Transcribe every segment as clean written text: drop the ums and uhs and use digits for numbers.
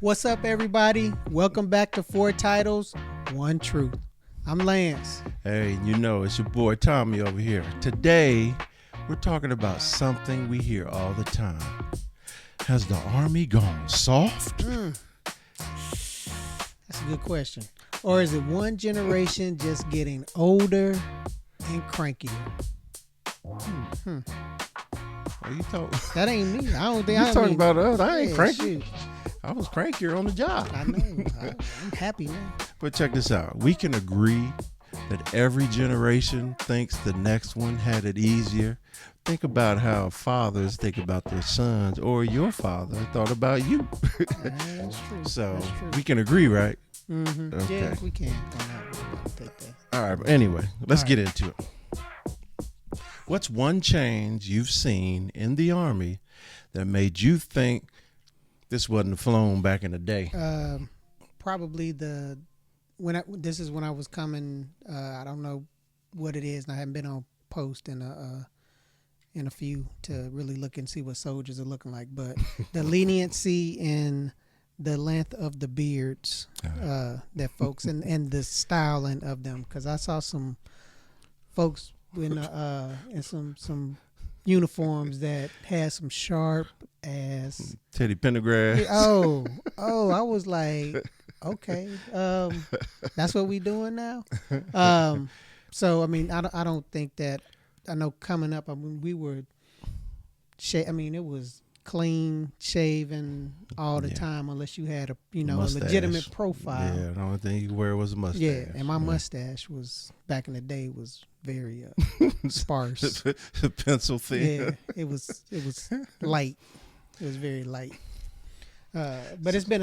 What's up, everybody? Welcome back to Four Titles, One Truth. I'm Lance. Hey, you know, it's your boy Tommie over here. Today, we're talking about something we hear all the time. Has the Army gone soft? That's a good question. Or is it one generation just getting older and crankier? What are you talking? That ain't me. I don't think You talking about us? I ain't cranky. Shoot. I was crankier on the job. I know. I'm happy now. But check this out. We can agree that every generation thinks the next one had it easier. Think about how fathers think about their sons, or your father thought about you. That's true. So That's true. we can agree, right? Mm-hmm. Okay. Yeah, we can. Take that. All right, but anyway, let's All right. get into it. What's one change you've seen in the Army that made you think this wasn't flown back in the day? Probably this is when I was coming. I don't know what it is, and I haven't been on post in a few to really look and see what soldiers are looking like. But the leniency in the length of the beards that folks and the styling of them, because I saw some folks in some uniforms that had some sharp ass Teddy Pendergrass. I was like, okay, that's what we doing now. So I mean, I don't think that. I know coming up, I mean, we were it was clean shaven all the time, unless you had a Mustache. a legitimate profile. Yeah, the only thing you could wear was a mustache. Yeah, and my mustache was back in the day was very sparse. Pencil thin. Yeah, it was light. It was very light. But it's been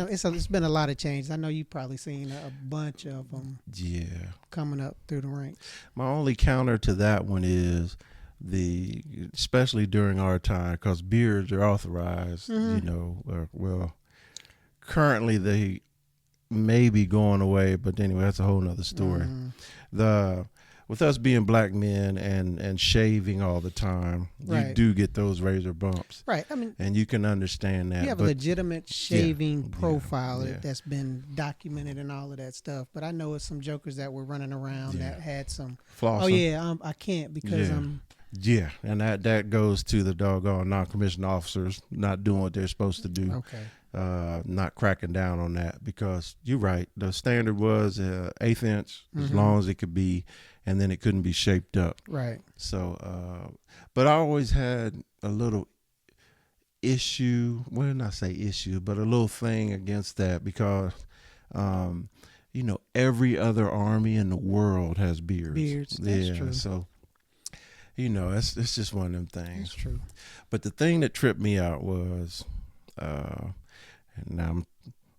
a lot of changes. I know you've probably seen a bunch of them. Yeah. Coming up through the ranks. My only counter to that one is especially during our time, because beards are authorized. Mm-hmm. Currently they may be going away, but anyway, that's a whole nother story. Mm-hmm. With us being black men and shaving all the time, Right. you do get those razor bumps. Right. I mean, And you can understand that. you have a legitimate shaving profile yeah. that's been documented and all of that stuff. But I know it's some jokers that were running around that had some. Flossing. Oh yeah, I can't because Yeah. I'm. Yeah, and that goes to the doggone non-commissioned officers not doing what they're supposed to do. Okay. Not cracking down on that, because you're right. The standard was 1/8 inch, as Mm-hmm. long as it could be, and then it couldn't be shaped up. Right. So, but I always had a little issue. Well, not say issue, but a little thing against that, because, every other army in the world has beards. Beards. That's yeah. true. So, it's just one of them things. That's true. But the thing that tripped me out was, and now I'm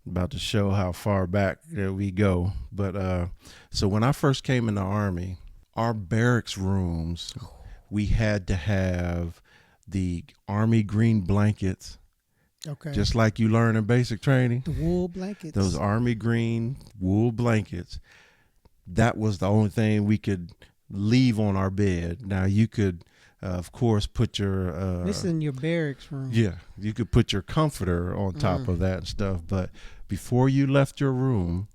about to show how far back that we go. But so when I first came in the Army, our barracks rooms, we had to have the Army green blankets, Okay. just like you learn in basic training. the wool blankets. Those Army green wool blankets. That was the only thing we could leave on our bed. Now you could, of course, put your This is in your barracks room. yeah, you could put your comforter on top of that and stuff. But before you left your room,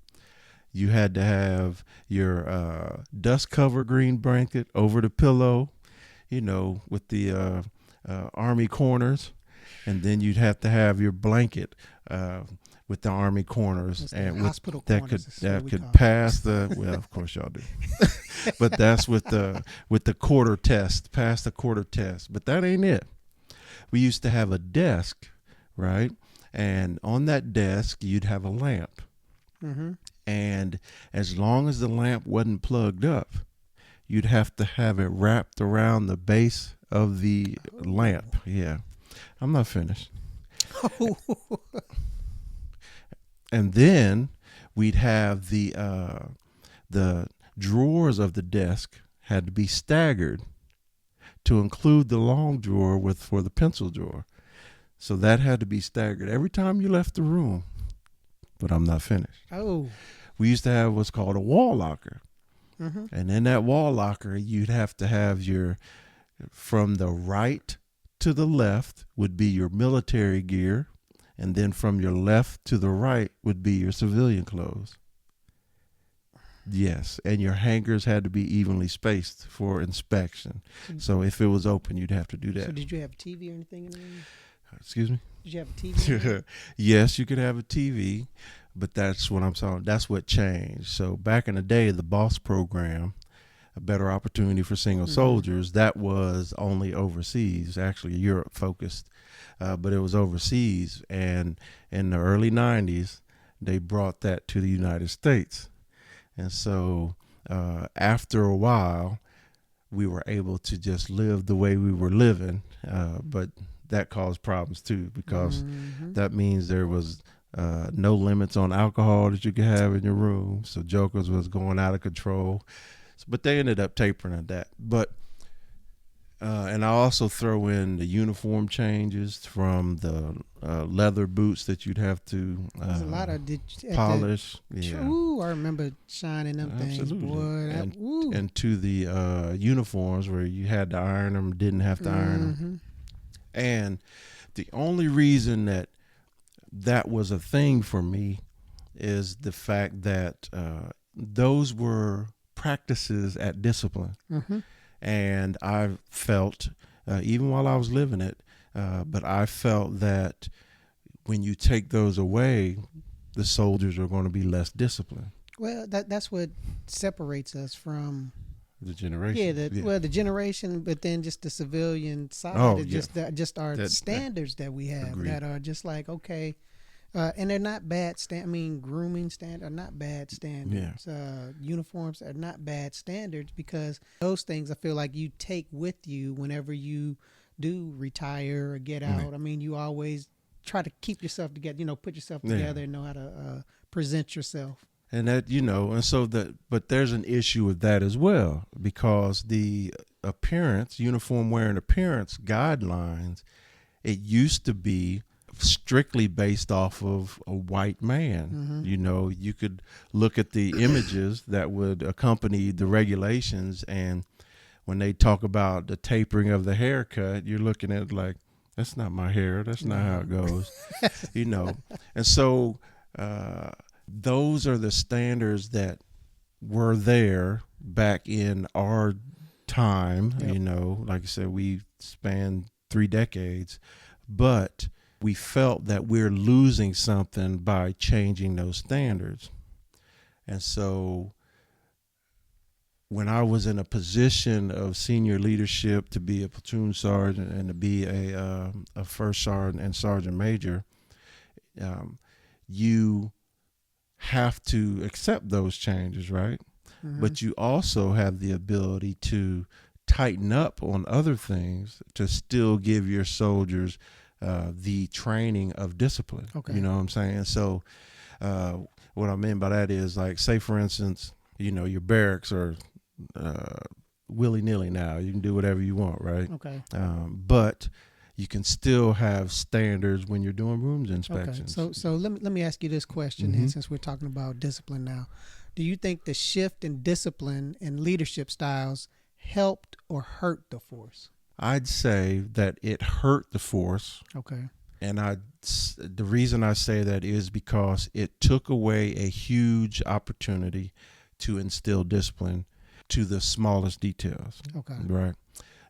you had to have your dust covered green blanket over the pillow, with the Army corners, and then you'd have to have your blanket with the Army corners, That's and the hospital that corners, could is what we call it. pass the well, of course y'all do, but that's with the quarter test, pass the quarter test. But that ain't it. We used to have a desk, right? And on that desk you'd have a lamp, Mm-hmm. and as long as the lamp wasn't plugged up, you'd have to have it wrapped around the base of the lamp. Yeah, I'm not finished. And then we'd have the drawers of the desk had to be staggered to include the long drawer for the pencil drawer. So that had to be staggered every time you left the room. But I'm not finished. Oh. We used to have what's called a wall locker. Mm-hmm. And in that wall locker, you'd have to have from the right to the left would be your military gear. and then from your left to the right would be your civilian clothes. Yes, and your hangers had to be evenly spaced for inspection. So if it was open, you'd have to do that. So did you have a TV or anything in the room? Excuse me? Did you have a TV in the room? Yes, you could have a TV, but that's what I'm saying. That's what changed. So back in the day, the BOSS program, a better opportunity for single soldiers, that was only overseas, actually Europe focused, but it was overseas. And in the early 90s, they brought that to the United States. And so after a while, we were able to just live the way we were living, but that caused problems too, because that means there was no limits on alcohol that you could have in your room. So jokers was going out of control, but they ended up tapering at that. But and I also throw in the uniform changes from the leather boots that you'd have to There's a lot of polish. Yeah. Ooh, I remember shining them things, boy. And to the uniforms where you had to iron them, didn't have to iron them. And the only reason that was a thing for me is the fact that those were practices at discipline. And I felt, even while I was living it, but I felt that when you take those away, the soldiers are going to be less disciplined. Well, that's what separates us from the generation. Well, the generation, but then just the civilian side. Just our standards that we have. Agreed. That are just like, okay. And they're not bad. Grooming standards are not bad standards. Uniforms are not bad standards, because those things I feel like you take with you whenever you do retire or get out. I mean, you always try to keep yourself together. Put yourself together and know how to present yourself. And that, but there's an issue with that as well, because the uniform wearing appearance guidelines, it used to be strictly based off of a white man. You could look at the images that would accompany the regulations, and when they talk about the tapering of the haircut, you're looking at it like, that's not my hair, that's not how it goes. And so those are the standards that were there back in our time. Like I said, we spanned 3 decades, but we felt that we're losing something by changing those standards. And so when I was in a position of senior leadership, to be a platoon sergeant and to be a first sergeant and sergeant major, you have to accept those changes, right? But you also have the ability to tighten up on other things to still give your soldiers the training of discipline. You know what I'm saying? So what I mean by that is, like, say for instance, your barracks are willy-nilly now. You can do whatever you want, right? But you can still have standards when you're doing rooms inspections. So let me ask you this question, and since we're talking about discipline now, do you think the shift in discipline and leadership styles helped or hurt the force? I'd say that it hurt the force. And the reason I say that is because it took away a huge opportunity to instill discipline to the smallest details. Right.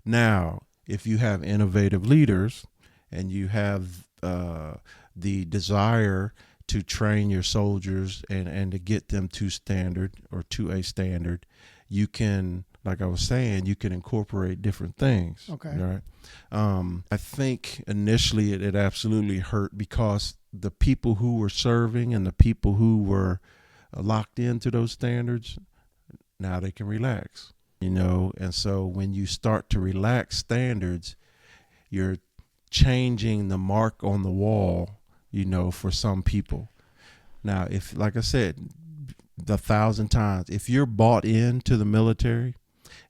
Now, if you have innovative leaders and you have the desire to train your soldiers and to get them to standard or to a standard, you can, like I was saying, you can incorporate different things. Right. I think initially it absolutely hurt, because the people who were serving and the people who were locked into those standards, now they can relax, and so when you start to relax standards, you're changing the mark on the wall, for some people. Now, if, like I said 1,000 times, if you're bought into the military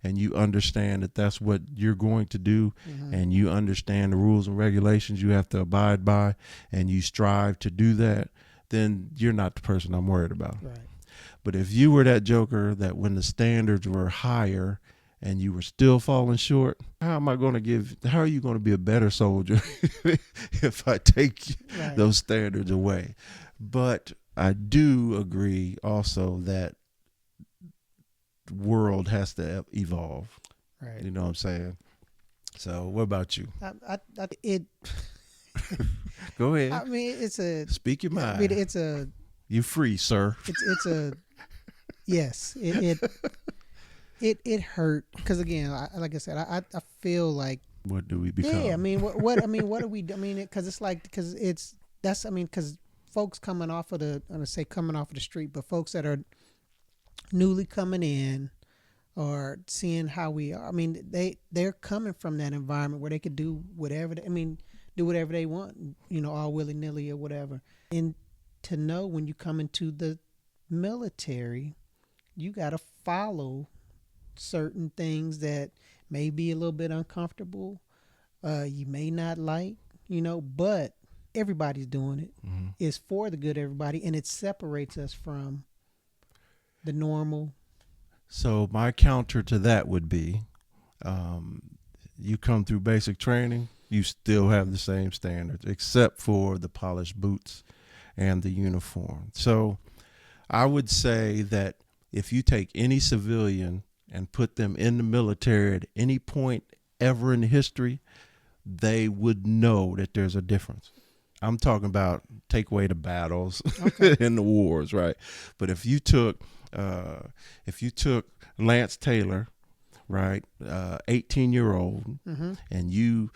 and you understand that that's what you're going to do, and you understand the rules and regulations you have to abide by, and you strive to do that, then you're not the person I'm worried about. But if you were that joker that when the standards were higher and you were still falling short, how are you going to be a better soldier if I take Right. those standards away? But I do agree also that the world has to evolve. Right. You know what I'm saying? So what about you? It. Go ahead. I mean, it's a. Speak your mind. I mean, it's a. You free, sir. It's a. Yes. It hurt because again, like I said, I feel like. What do we become? Yeah. I mean, what I mean, what do we? I mean, because it's like because because folks coming off of the. I'm gonna say coming off of the street, but folks that are newly coming in or seeing how we are. I mean, they're coming from that environment where they could do whatever. Do whatever they want, all willy nilly or whatever. And to know when you come into the military, you got to follow certain things that may be a little bit uncomfortable. You may not like, but everybody's doing it. Mm-hmm. It's for the good of everybody, and it separates us from the normal. So my counter to that would be, you come through basic training, you still have the same standards, except for the polished boots and the uniform. So I would say that if you take any civilian and put them in the military at any point ever in history, they would know that there's a difference. I'm talking about take away the battles and the wars, right? But if you took Lance Taylor, right, 18-year-old, Mm-hmm. and you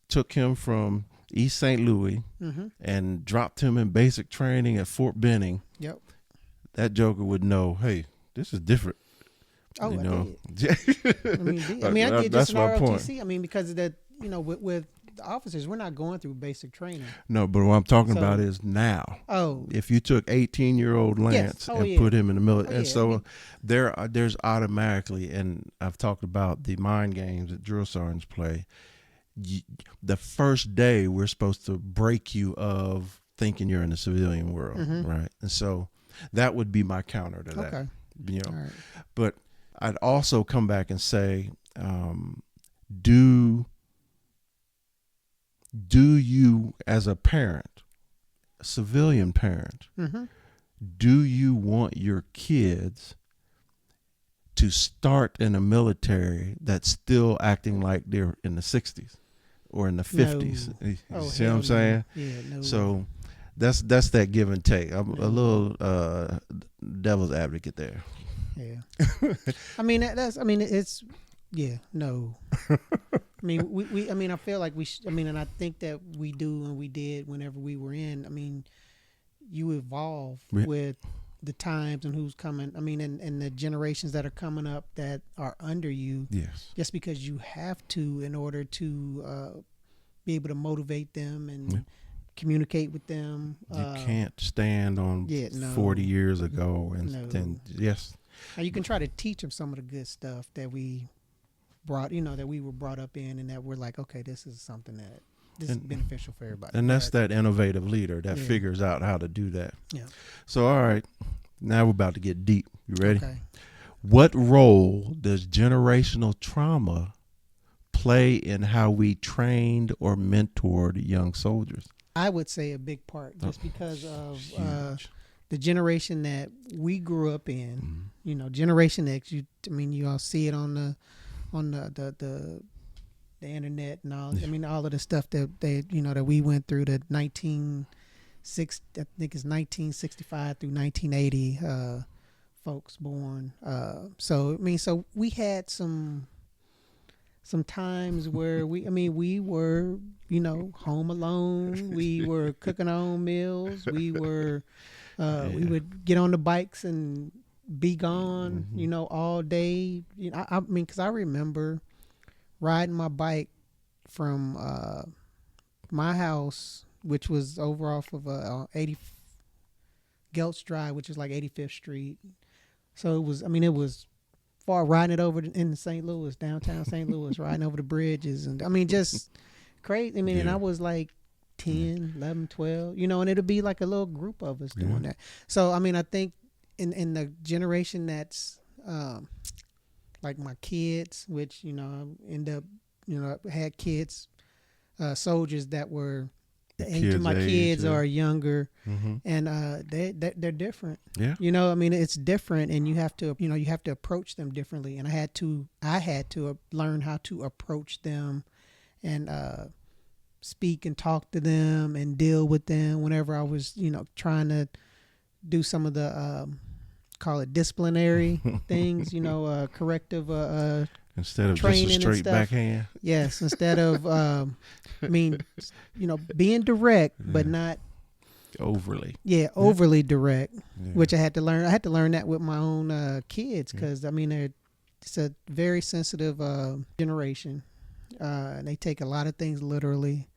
took him from East St. Louis Mm-hmm. and dropped him in basic training at Fort Benning, Yep. that joker would know, hey, this is different. Oh, you I know? did. I did That's just in my point. ROTC. I mean, because of that, with the officers, we're not going through basic training. No, but what I'm talking So- about is now. Oh, If you took 18-year-old Lance Oh, and yeah. put him in the military, Oh, and yeah. so there's automatically, and I've talked about the mind games that drill sergeants play. The first day we're supposed to break you of thinking you're in the civilian world, Mhm. right? And so that would be my counter to that. okay. All right. But I'd also come back and say, do you as a parent, a civilian parent, Mm-hmm. do you want your kids to start in a military that's still acting like they're in the 60s or in the 50s? No. You Oh, see what I'm hell no. saying? Yeah, no. So that's that give and take. I'm No. a little devil's advocate there. Yeah. I mean, it's, yeah, no. I mean, we I mean, I feel like and I think that we do and we did whenever we were in. I mean, you evolve with the times and who's coming. I mean, and the generations that are coming up that are under you. Yes. Just because you have to in order to be able to motivate them and communicate with them. You can't stand on 40 years ago and then yes. Now you can try to teach them some of the good stuff that we brought, that we were brought up in, and that we're like, okay, this is something that is beneficial for everybody. And that's that innovative leader that figures out how to do that. Yeah. So, all right, now we're about to get deep. You ready? Okay. What role does generational trauma play in how we trained or mentored young soldiers? I would say a big part, just because of Huge. the generation that we grew up in. Generation X. You all see it on the internet and all. I mean, all of the stuff that that we went through. The 1965 through 1980 folks born. So we had some times where we were home alone. We were cooking our own meals. We were we would get on the bikes and be gone, all day. Because I remember riding my bike from my house, which was over off of 80 Geltz Drive, which is like 85th Street. So it was far, riding it over in St. Louis, downtown St. Louis, riding over the bridges, and just crazy. And I was like 10, 11, 12, and it'd be like a little group of us doing that. So I think in the generation that's like like my kids, which end up had kids, soldiers that were the age of my kids or younger, and they're different. Yeah. I mean, it's different, and you have to approach them differently. And I had to learn how to approach them, and speak and talk to them and deal with them whenever I was trying to do some of the call it disciplinary things, corrective instead of training just a straight backhand. Yes, instead of being direct, but not overly. Overly direct, Yeah. which I had to learn. I had to learn that with my own kids, because I mean, it's a very sensitive generation, and they take a lot of things literally.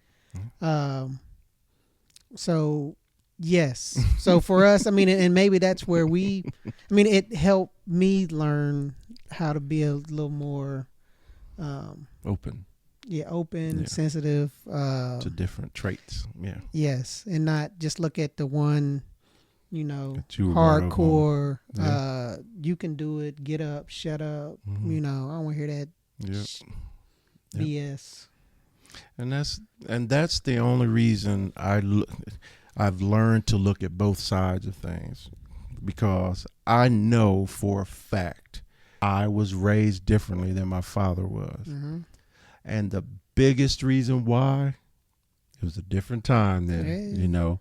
So yes, so for us, I mean, and maybe that's where it helped me learn how to be a little more Open. Open, sensitive To different traits. Yeah. Yes, and not just look at the one, hardcore. You can do it. Get up. Shut up. I don't want to hear that BS. And that's the only reason I've learned to look at both sides of things, because I know for a fact I was raised differently than my father was. And the biggest reason why, it was a different time then,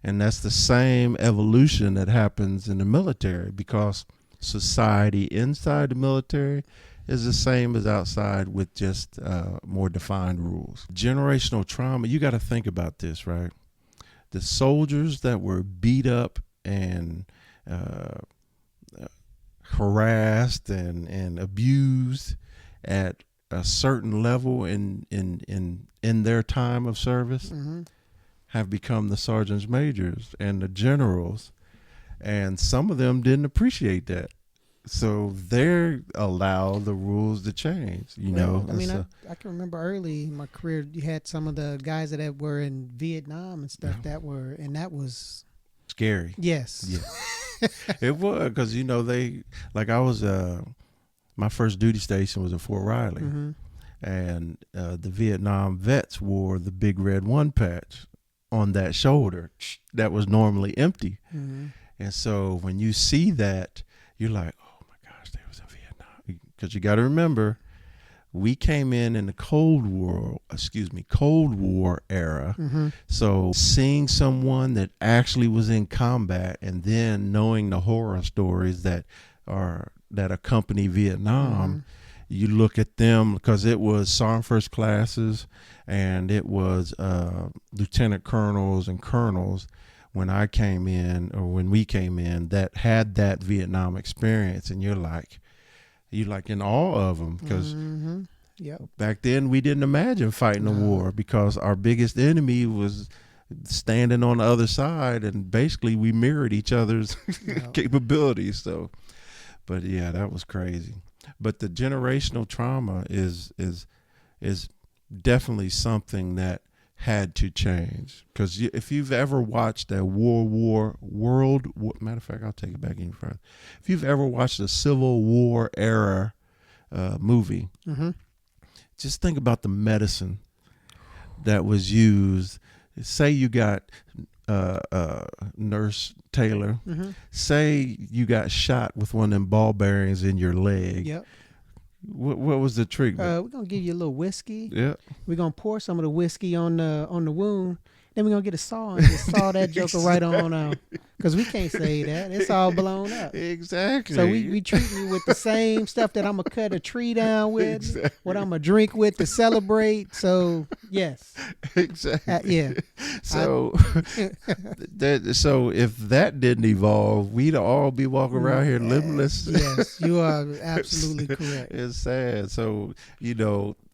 and that's the same evolution that happens in the military, because society inside the military is the same as outside, with just more defined rules. Generational trauma, you got to think about this, right? The soldiers that were beat up and harassed and abused at a certain level in their time of service have become the sergeants majors and the generals, and some of them didn't appreciate that, so they're allowed the rules to change. I mean, I can remember early in my career, you had some of the guys that were in Vietnam and stuff that was scary. Yes. Yeah. It was, because I was my first duty station was at Fort Riley, and the Vietnam vets wore the big red one patch on that shoulder that was normally empty. And so when you see that, you're like, oh my gosh, they was in Vietnam. Because you got to remember, we came in the Cold War era. So seeing someone that actually was in combat, and then knowing the horror stories that accompany Vietnam, you look at them, because it was sergeant first classes and it was lieutenant colonels and colonels when we came in that had that Vietnam experience, and you're like in awe of them, because back then we didn't imagine fighting a war, because our biggest enemy was standing on the other side, and basically we mirrored each other's capabilities. So, but yeah, that was crazy. But the generational trauma is definitely something that had to change, because if you've ever watched that matter of fact, I'll take it back even further. If you've ever watched a Civil War era movie, just think about the medicine that was used. Say you got Nurse Taylor. Say you got shot with one of them ball bearings in your leg. Yep. What was the treatment? We're gonna give you a little whiskey. Yeah. We're gonna pour some of the whiskey on the wound. Then we're gonna get a saw and just saw that joker right on out. Because we can't say that. It's all blown up. Exactly. So we treat you with the same stuff that I'm gonna cut a tree down with, Exactly. what I'm gonna drink with to celebrate. So yes. Exactly. Yeah. So so if that didn't evolve, we'd all be walking around here limbless. Yes, you are absolutely correct. It's sad. So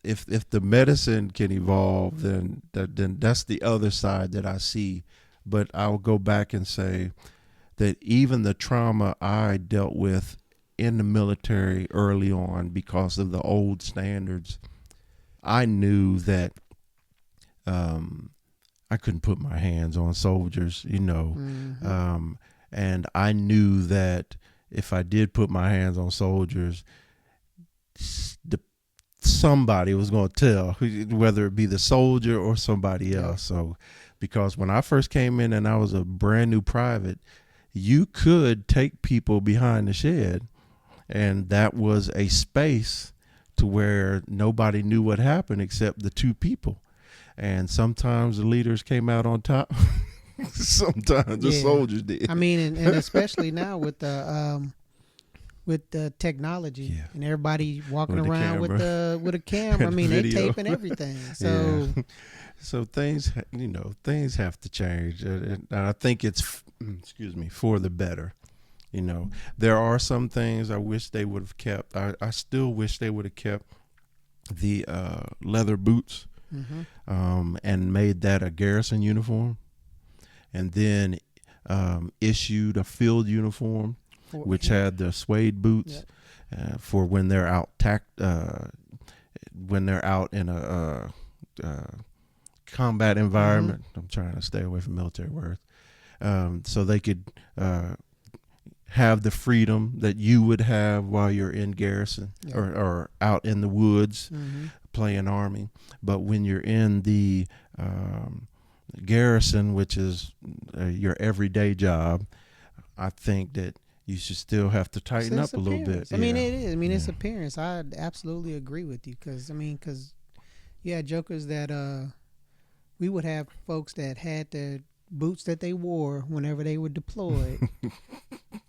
if the medicine can evolve, then that's the other side that I see. But I'll go back and say that even the trauma I dealt with in the military early on, because of the old standards, I knew that I couldn't put my hands on soldiers, and I knew that if I did put my hands on soldiers, the somebody was going to tell, whether it be the soldier or somebody else. So, because when I first came in and I was a brand new private, you could take people behind the shed, and that was a space to where nobody knew what happened except the two people. And sometimes the leaders came out on top. Sometimes the soldiers did. I mean, and especially now with the technology and everybody walking With the around with camera. a camera. I mean, they Video. taping everything. So So things, things have to change, and I think it's, for the better. There are some things I wish they would have kept. I still wish they would have kept the leather boots, and made that a garrison uniform, and then issued a field uniform, which had the suede boots for when they're out when they're out in a combat environment. I'm trying to stay away from military words, so they could have the freedom that you would have while you're in garrison or out in the woods playing army. But when you're in the garrison, which is your everyday job, I think that you should still have to tighten up a little bit. I mean, it is. I mean, it's appearance. I absolutely agree with you because you had jokers that we would have folks that had the boots that they wore whenever they were deployed,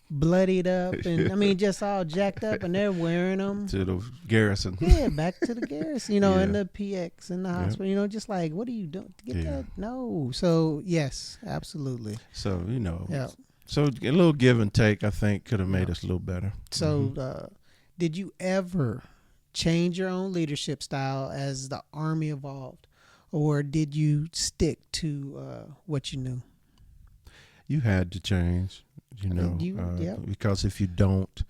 bloodied up, and I mean, just all jacked up, and they're wearing them to the garrison. Yeah, back to the garrison, in the PX in the hospital, just like, what are you doing to get that? No. So yes, absolutely. So so a little give and take, I think, could have made us a little better. So did you ever change your own leadership style as the Army evolved, or did you stick to what you knew? You had to change, because if you don't,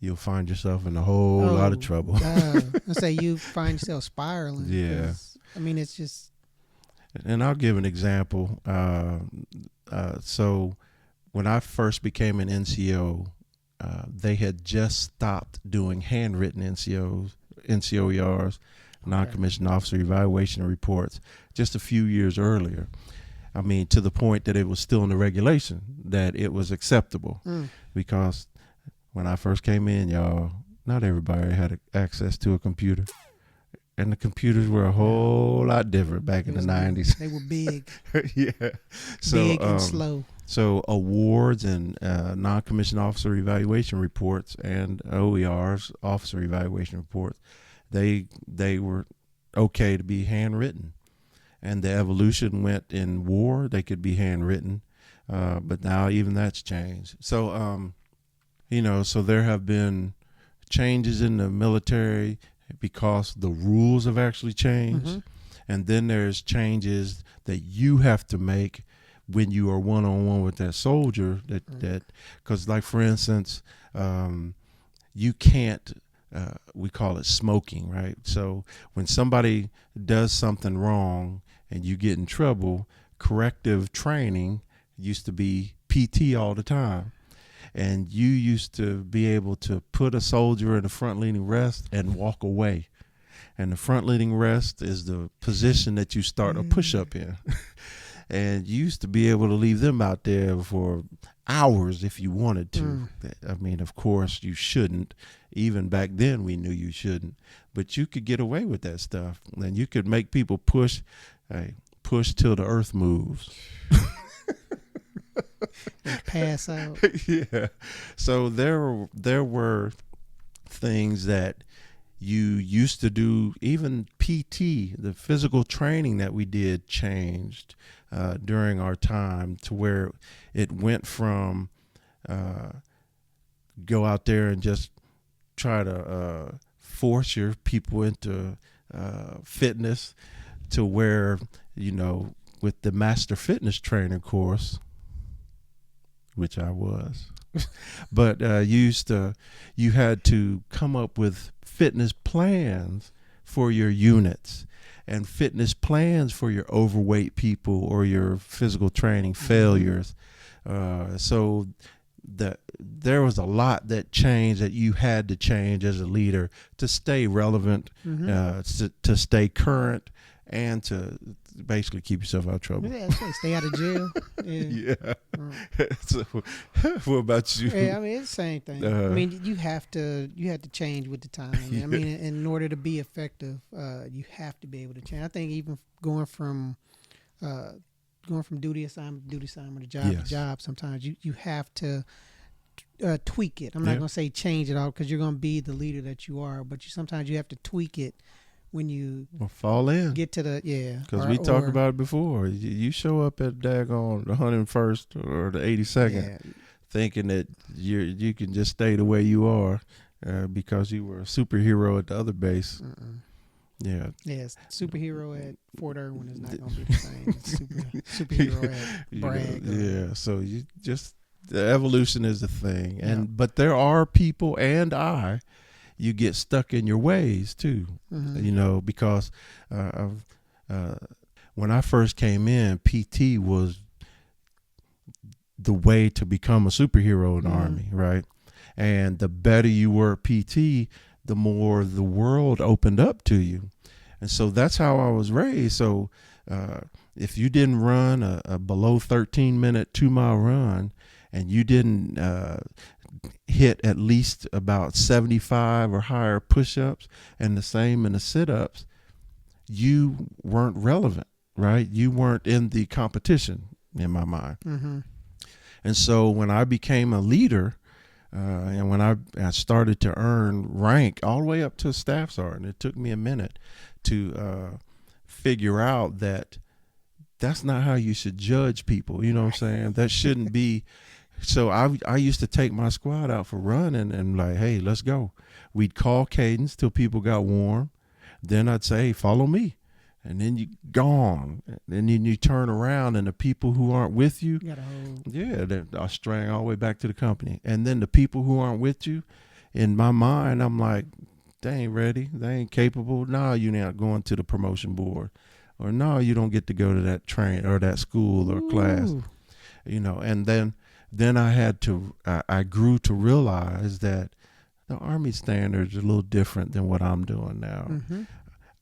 you'll find yourself in a whole lot of trouble. I say you find yourself spiraling. Yeah. I mean, it's just. And I'll give an example. So when I first became an NCO, they had just stopped doing handwritten NCOERs, non-commissioned officer evaluation reports, just a few years earlier. I mean, to the point that it was still in the regulation that it was acceptable, because when I first came in, y'all, not everybody had access to a computer, and the computers were a whole lot different back in the 90s. They were big. Yeah. So, big and slow. So awards and non-commissioned officer evaluation reports and OERs, officer evaluation reports, they were okay to be handwritten. And the evolution went in war, they could be handwritten. But now even that's changed. So, so there have been changes in the military because the rules have actually changed. And then there's changes that you have to make when you are one-on-one with that soldier, because like, for instance, you can't, we call it smoking, right? So when somebody does something wrong and you get in trouble, corrective training used to be PT all the time. And you used to be able to put a soldier in a front leaning rest and walk away. And the front leaning rest is the position that you start a push-up in. And you used to be able to leave them out there for hours if you wanted to. I mean, of course, you shouldn't. Even back then, we knew you shouldn't. But you could get away with that stuff. And you could make people push till the earth moves. Pass out. Yeah. So there were things that you used to do. Even PT, the physical training that we did, changed during our time, to where it went from go out there and just try to force your people into fitness, to where, with the master fitness training course, which I was, but you had to come up with fitness plans for your units and fitness plans for your overweight people or your physical training failures. So there was a lot that changed that you had to change as a leader to stay relevant, to stay current, and to basically keep yourself out of trouble. Yeah, stay out of jail. Yeah. Yeah. So, what about you? Yeah, I mean, it's the same thing. I mean, you have to change with the time. I mean, in order to be effective, you have to be able to change. I think even going from duty assignment to job to job, sometimes you have to tweak it. I'm not going to say change it all, because you're going to be the leader that you are, but sometimes you have to tweak it when you fall in, get to the because we talked about it before. You show up at daggone the 101st or the 82nd, thinking that you can just stay the way you are because you were a superhero at the other base. Yeah. Yes, superhero at Fort Irwin is not going to be the same as superhero at Bragg. Yeah. So you just, the evolution is the thing, but there are people you get stuck in your ways too, because when I first came in, PT was the way to become a superhero in the Army, right? And the better you were at PT, the more the world opened up to you. And so that's how I was raised. So if you didn't run a below 13-minute 2-mile run, and you didn't hit at least about 75 or higher push-ups and the same in the sit-ups, you weren't relevant, right? You weren't in the competition in my mind. And so when I became a leader, and when I started to earn rank all the way up to staff sergeant, it took me a minute to figure out that that's not how you should judge people. You know what I'm saying? That shouldn't be. So I used to take my squad out for running and like, hey, let's go. We'd call cadence till people got warm. Then I'd say, hey, follow me. And then you gone. And then you turn around, and the people who aren't with you, I'll string all the way back to the company. And then the people who aren't with you, in my mind, I'm like, they ain't ready. They ain't capable. No, you're not going to the promotion board. Or no, you don't get to go to that train or that school or class. And then I grew to realize that the Army standards are a little different than what I'm doing now.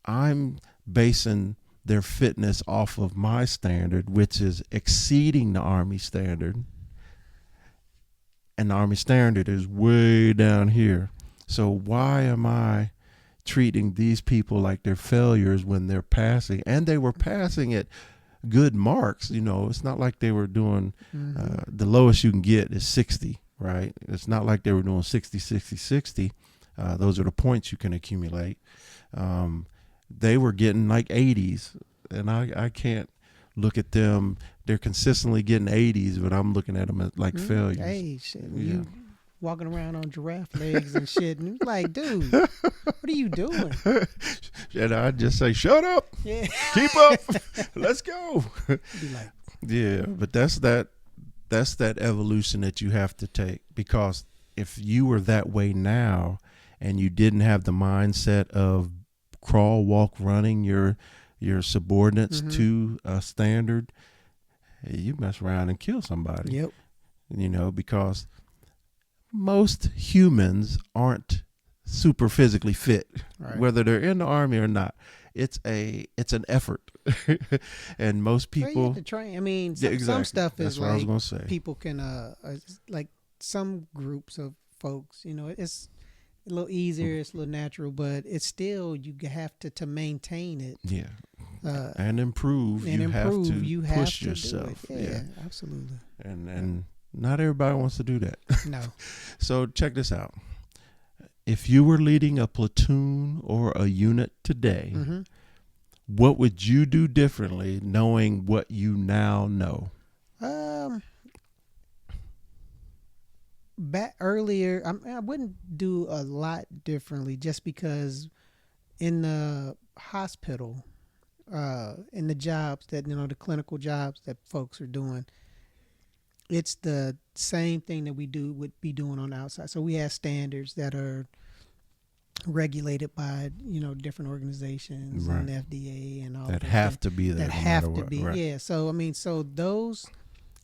I'm basing their fitness off of my standard, which is exceeding the Army standard. And the Army standard is way down here. So why am I treating these people like they're failures when they're passing? And they were passing at good marks. It's not like they were doing the lowest you can get is 60, right? It's not like they were doing 60, 60, 60. Those are the points you can accumulate. They were getting like 80s, and I can't look at them. They're consistently getting 80s, but I'm looking at them as like failures. Hey, shit. You walking around on giraffe legs and shit, and you're like, dude, what are you doing? And I'd just say, shut up. Yeah. Keep up. Let's go. Be like, but that's that evolution that you have to take, because if you were that way now and you didn't have the mindset of crawl, walk, running your subordinates to a standard, you mess around and kill somebody. Yep. Because most humans aren't super physically fit, right, whether they're in the Army or not. It's an effort. And most people, well, you have to train. I mean, some stuff is what I was gonna say. People can like some groups of folks, it's a little easier, it's a little natural, but it's still, you have to maintain it. And improve. You have to push to yourself. Yeah, absolutely. And not everybody wants to do that. No. So check this out. If you were leading a platoon or a unit today, what would you do differently knowing what you now know? Back earlier, I wouldn't do a lot differently, just because in the hospital, in the jobs that, the clinical jobs that folks are doing, it's the same thing that would be doing on the outside. So we have standards that are regulated by, different organizations, right, and the FDA and all that have to be there. That have to be. Right. Yeah. So, I mean, so those.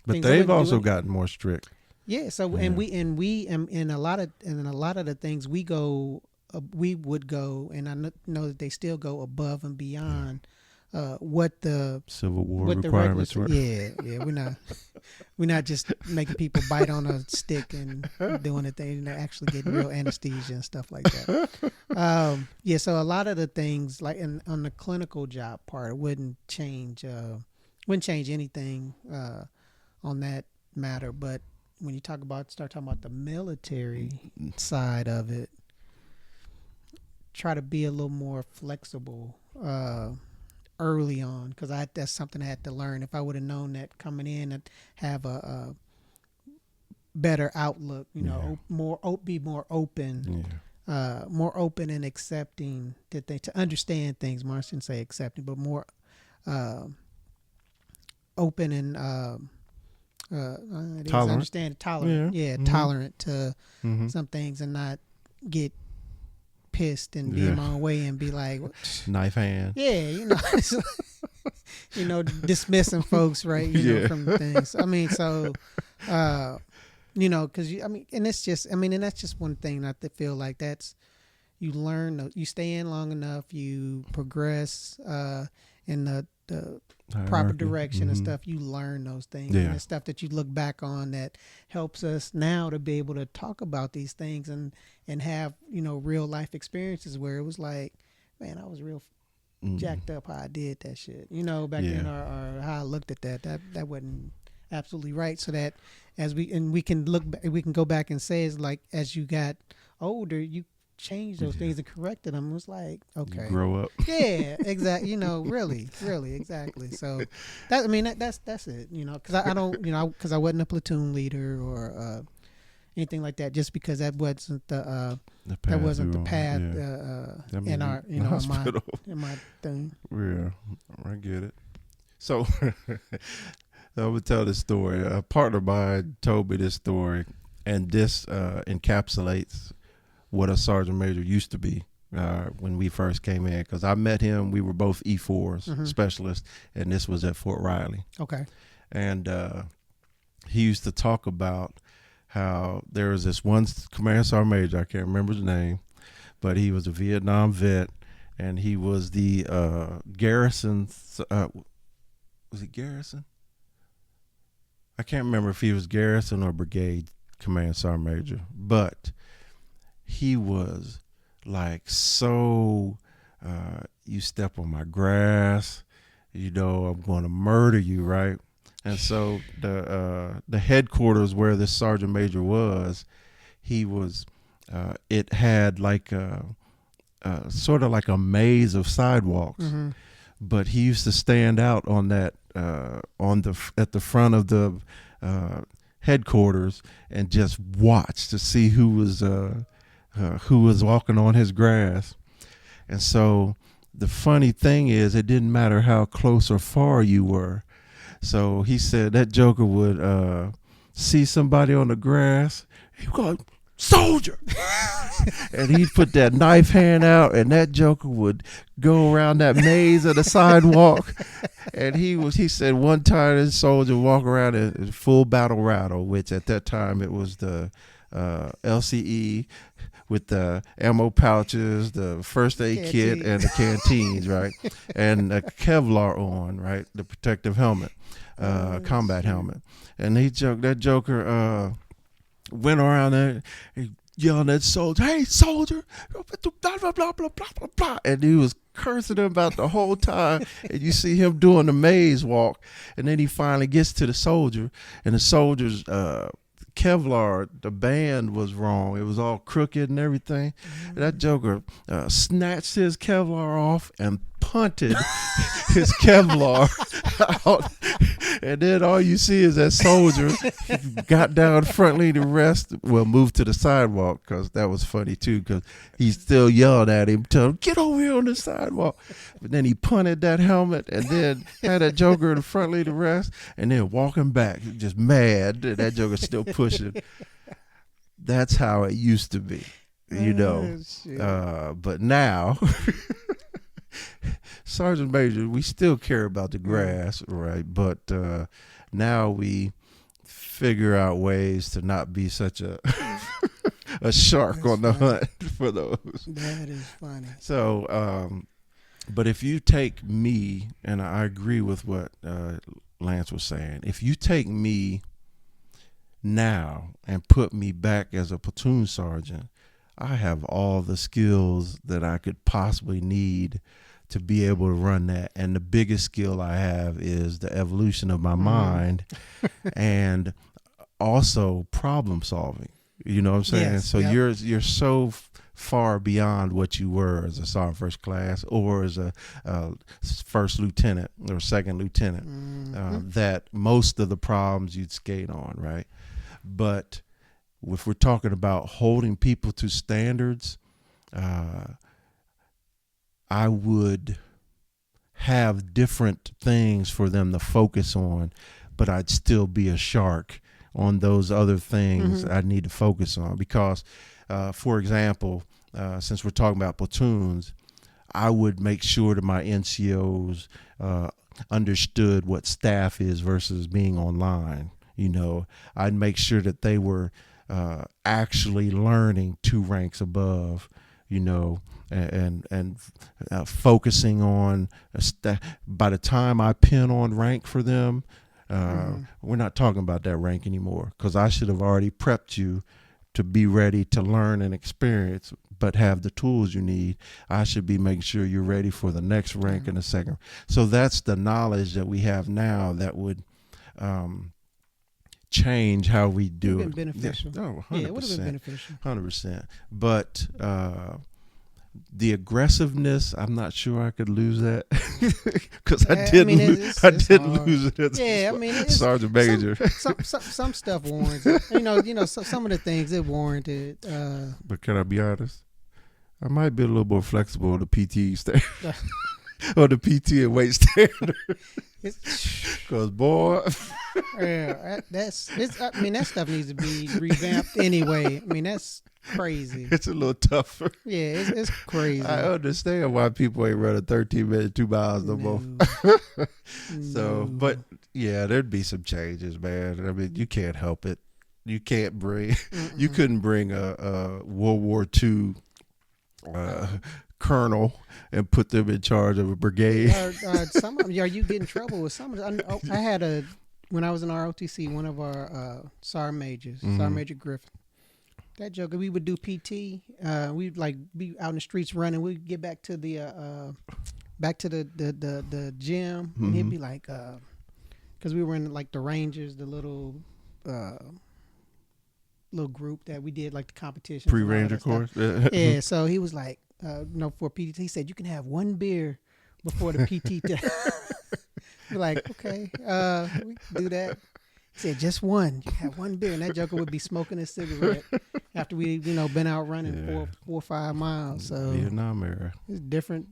But they've also gotten more strict. Yeah. So Yeah. and a lot of the things we would go, and I know that they still go above and beyond what the Civil War what the regular. requirements were. Yeah. We're not just making people bite on a stick and doing the thing. They're actually getting real anesthesia and stuff like that. Yeah. So a lot of the things, like on the clinical job part, it wouldn't change anything on that matter. But when you start talking about the military side of it, try to be a little more flexible early on, because that's something I had to learn. If I would have known that coming in and have a better outlook, be more open, more open and accepting to understand things. More, I shouldn't say accepting, but more open and Tolerant. tolerant. Yeah, tolerant to some things, and not get pissed and be in my own way and be like, knife hand. Yeah, dismissing folks, right? From the things. I mean, so, because and it's just, and that's just one thing. I feel like you learn, you stay in long enough, you progress in the proper direction and stuff. You learn those things, and it's stuff that you look back on that helps us now to be able to talk about these things and have real life experiences where it was like, man, I was real jacked up how I did that shit, back then, or how I looked at that wasn't absolutely right. So that we can go back and say, it's like, as you got older, you changed those things and corrected them. It was like, okay, you grow up. Yeah, exactly. Really, exactly. So that's it. Because I don't, because I wasn't a platoon leader or anything like that. Just because that wasn't the path in our in my thing. Yeah, I get it. So I would tell this story. A partner of mine told me this story, and this encapsulates what a sergeant major used to be when we first came in. Because I met him, we were both E4s, specialists, and this was at Fort Riley. Okay. And he used to talk about how there was this one command sergeant major, I can't remember his name, but he was a Vietnam vet, and he was the garrison. Was it garrison? I can't remember if he was garrison or brigade command sergeant major, but he was like, so you step on my grass, I'm going to murder you, right? And so the headquarters where this sergeant major was, he was, it had like sort of like a maze of sidewalks, but he used to stand out on that at the front of the headquarters and just watch to see who was walking on his grass. And so the funny thing is, it didn't matter how close or far you were. So he said that joker would see somebody on the grass, he would go, "Soldier!" And he'd put that knife hand out, and that joker would go around that maze of the sidewalk. And he said one time this soldier walk around in full battle rattle, which at that time it was the LCE with the ammo pouches, the first aid kit, and the canteens, right? And a Kevlar on, right? The protective helmet, combat helmet. And that joker went around there, yelling at soldier, "Hey, soldier, blah, blah, blah, blah, blah, blah, blah." And he was cursing him about the whole time. And you see him doing the maze walk. And then he finally gets to the soldier, and the soldier's Kevlar, the band was wrong. It was all crooked and everything. And that joker snatched his Kevlar off and punted his Kevlar out. And then all you see is that soldier got down frontally to rest. Well, moved to the sidewalk, because that was funny too, because he's still yelling at him, telling him, "Get over here on the sidewalk." But then he punted that helmet and then had that joker in the frontally to rest, and then walking back, just mad that that joker's still pushing. That's how it used to be, but now Sergeant Major, we still care about the grass, right? But now we figure out ways to not be such a a shark That's on the funny. hunt for those. That is funny. So, but if you take me, and I agree with what Lance was saying, if you take me now and put me back as a platoon sergeant, I have all the skills that I could possibly need to be able to run that. And the biggest skill I have is the evolution of my mind and also problem solving. You know what I'm saying? Yes, So yep. you're so far beyond what you were as a sergeant first class or as a first lieutenant or second lieutenant, that most of the problems you'd skate on, right? But if we're talking about holding people to standards, I would have different things for them to focus on, but I'd still be a shark on those other things I need to focus on. Because, for example, since we're talking about platoons, I would make sure that my NCOs understood what staff is versus being online. You know, I'd make sure that they were actually learning 2 ranks above, you know, and focusing on by the time I pin on rank for them, we're not talking about that rank anymore, because I should have already prepped you to be ready to learn and experience, but have the tools you need. I should be making sure you're ready for the next rank and the second. So that's the knowledge that we have now that would change how we do it. Beneficial. Yeah, 100%, Yeah, it would have been beneficial. 100%. But the aggressive-ness, I'm not sure I could lose that, because I did it's did hard. lose it as Yeah, I mean, it's, sergeant major. some stuff warrants it. Some of the things it warranted. But can I be honest? I might be a little more flexible on the PT standard, or the PT and weight standard. Because boy, Yeah, I mean, that stuff needs to be revamped anyway. I mean, that's crazy. it's a little tougher. Yeah, it's crazy. I understand why people ain't running 13 minutes, 2 miles no more. So, but yeah, there'd be some changes, man. I mean, you can't help it. You can't bring, you couldn't bring a World War II colonel and put them in charge of a brigade. Some of them, you get in trouble with some of them. I had when I was in ROTC, one of our sergeant majors, Sergeant Major Griffin. That joker, we would do PT. We'd like be out in the streets running. We'd get back to the gym, and he'd be like, because we were in like the Rangers, the little group that we did like the competition. Pre-Ranger course. Yeah, so he was like, for PT, he said you can have 1 beer before the PT test. We're like, okay, we can do that. He said just 1. You have 1 beer, and that joker would be smoking a cigarette after we, been out running 4 or 5 miles. So Vietnam era. it's different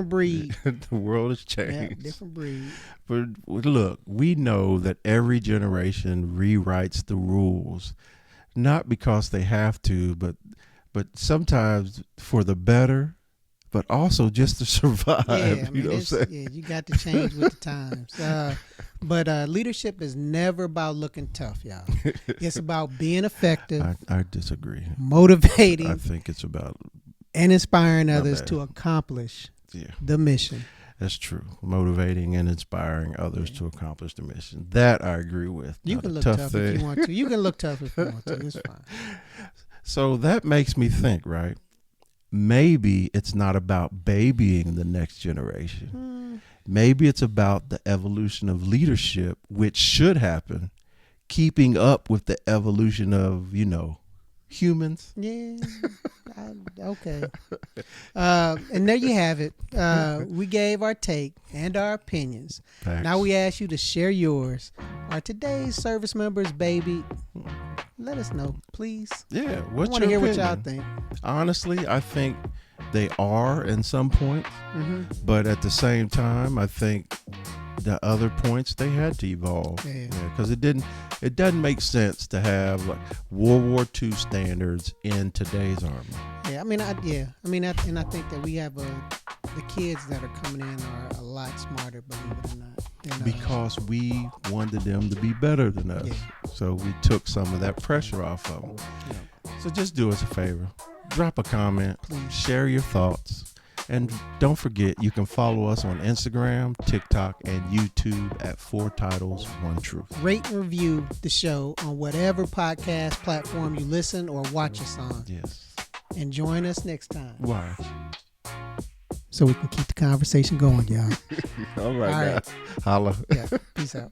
breed. The world has Yeah, changed. different breed. But look, we know that every generation rewrites the rules, not because they have to, but sometimes for the better, but also just to survive. Yeah, I mean, you know what I'm saying? yeah, you got to change with the times. But leadership is never about looking tough, y'all. It's about being effective, I disagree. motivating, I think it's about, and inspiring others bad. to accomplish yeah, the mission. that's true. Motivating and inspiring others to accomplish the mission. That I agree with. You Not can a look tough thing. if you want to. You can look tough if you want to. It's fine. So that makes me think, right? Maybe it's not about babying the next generation. Maybe it's about the evolution of leadership, which should happen, keeping up with the evolution of, humans. Yeah. Okay. And there you have it. We gave our take and our opinions. Facts. Now we ask you to share yours. Are today's service members baby? Let us know, please. Yeah, I what's want to your hear what y'all opinion? think. Honestly, I think they are in some points, but at the same time, I think the other points they had to evolve. Yeah. Because it doesn't make sense to have like World War II standards in today's army. Yeah, I think that we have the kids that are coming in are a lot smarter, believe it or not. Because we wanted them to be better than us. Yeah. So we took some of that pressure off of them. Yeah. So just do us a favor. Drop a comment. Please. Share your thoughts. And don't forget, you can follow us on Instagram, TikTok, and YouTube at 4 Titles, 1 Truth. Rate and review the show on whatever podcast platform you listen or watch us on. Yes. And join us next time. Why? So we can keep the conversation going, y'all. All right. All right. Holla. Yeah. Peace out.